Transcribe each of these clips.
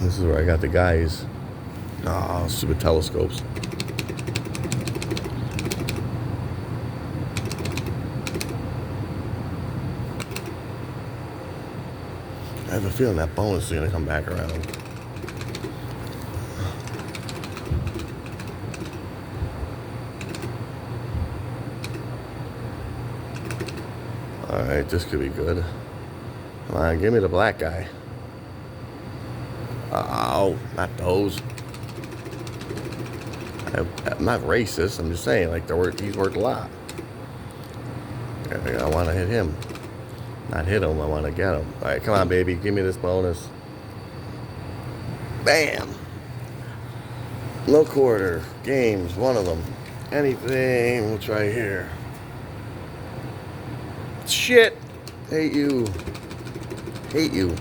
This is where I got the guys. Oh, stupid telescopes. I have a feeling that bonus is going to come back around. Alright, this could be good. Come on, give me the black guy. Oh, not those. I'm not racist. I'm just saying, like, he's worth a lot. I want to hit him. Not hit him, I want to get him. Alright, come on, baby. Give me this bonus. Bam! No quarter. Games, one of them. Anything. We'll try here. Shit! Hate you. Hate you.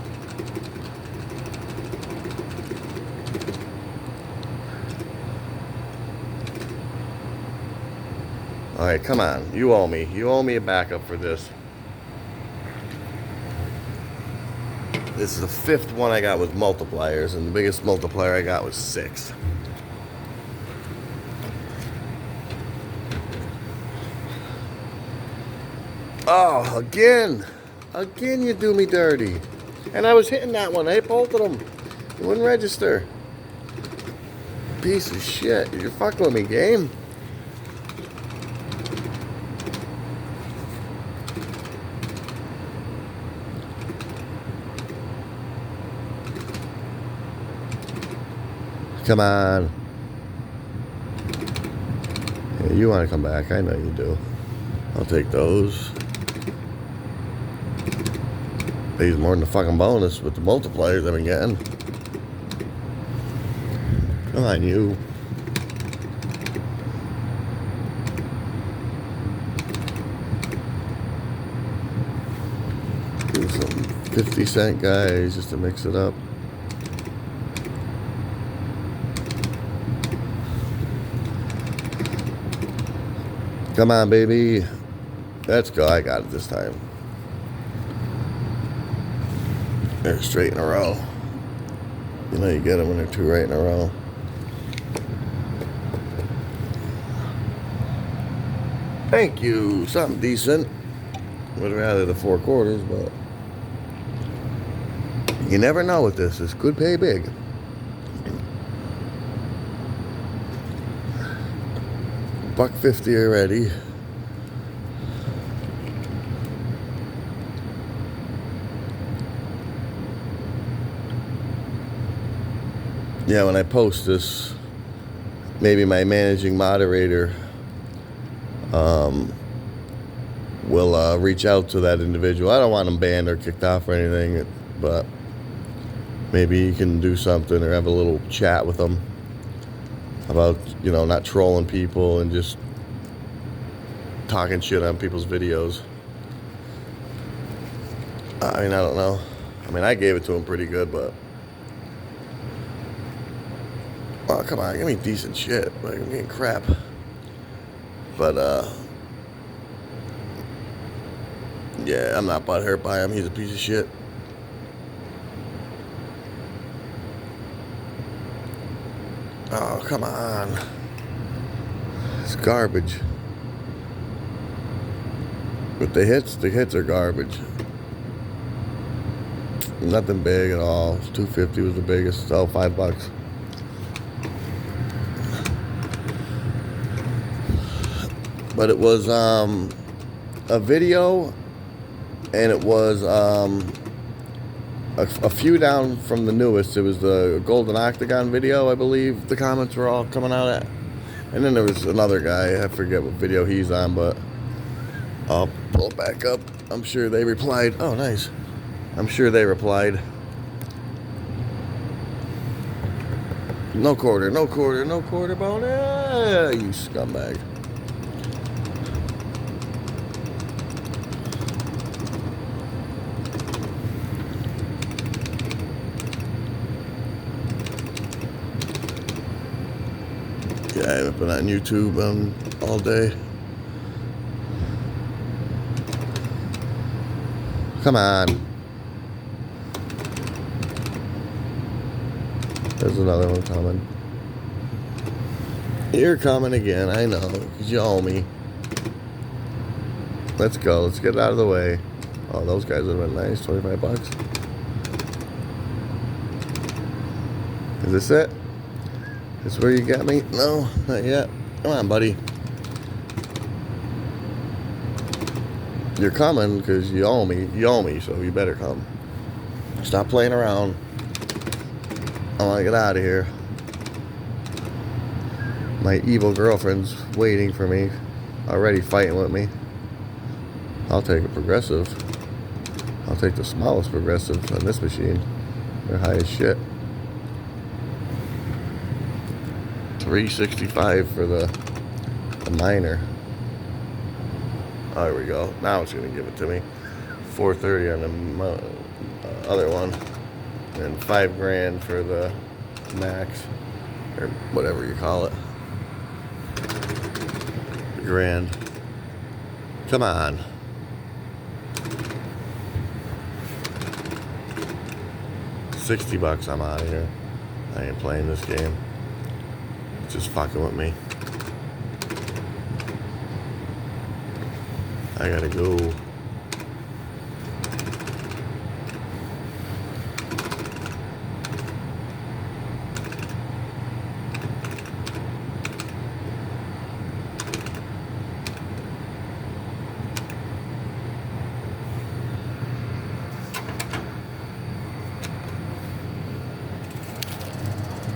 Alright, come on. You owe me. You owe me a backup for this. This is the 5th one I got with multipliers, and the biggest multiplier I got was 6. Oh, again. Again you do me dirty. And I was hitting that one. I hit both of them. It wouldn't register. Piece of shit. You're fucking with me, game. Come on. Yeah, you want to come back. I know you do. I'll take those. These more than the fucking bonus with the multipliers I've been getting. Come on, you. Do some 50-cent guys just to mix it up. Come on, baby. Let's go. I got it this time. They're straight in a row. You know you get them when they're 2 right in a row. Thank you. Something decent. Would rather the 4 quarters, but you never know with this. This could pay big. $1.50 already. Yeah, when I post this, maybe my managing moderator will reach out to that individual. I don't want them banned or kicked off or anything, but maybe you can do something or have a little chat with them about, you know, not trolling people and just talking shit on people's videos. I mean, I don't know. I mean, I gave it to him pretty good, but... Oh, come on, give me decent shit. Like, I'm getting crap. But, yeah, I'm not butthurt by him. He's a piece of shit. Oh, come on. It's garbage. But the hits are garbage. Nothing big at all. $2.50 was the biggest. Oh, $5. But it was a video, and it was a few down from the newest. It was the Golden Octagon video, I believe. The comments were all coming out at. And then there was another guy. I forget what video he's on, but I'll pull it back up. I'm sure they replied. Oh, nice. I'm sure they replied. No quarter, no quarter, no quarter bonus. You scumbag. Yeah, I haven't been on YouTube all day. Come on. There's another one coming. You're coming again, I know, because you owe me. Let's go, let's get out of the way. Oh, those guys would have been nice, 25 bucks. Is this it? Is this where you got me? No, not yet. Come on, buddy. You're coming because you owe me. You owe me, so you better come. Stop playing around. I want to get out of here. My evil girlfriend's waiting for me, already fighting with me. I'll take a progressive. I'll take the smallest progressive on this machine. They're high as shit. $365 for the minor. Oh, there we go. Now it's going to give it to me. $430 on the other one. And $5 grand for the max. Or whatever you call it. Grand. Come on. $60, I'm out of here. I ain't playing this game. It's just fucking with me. I gotta go.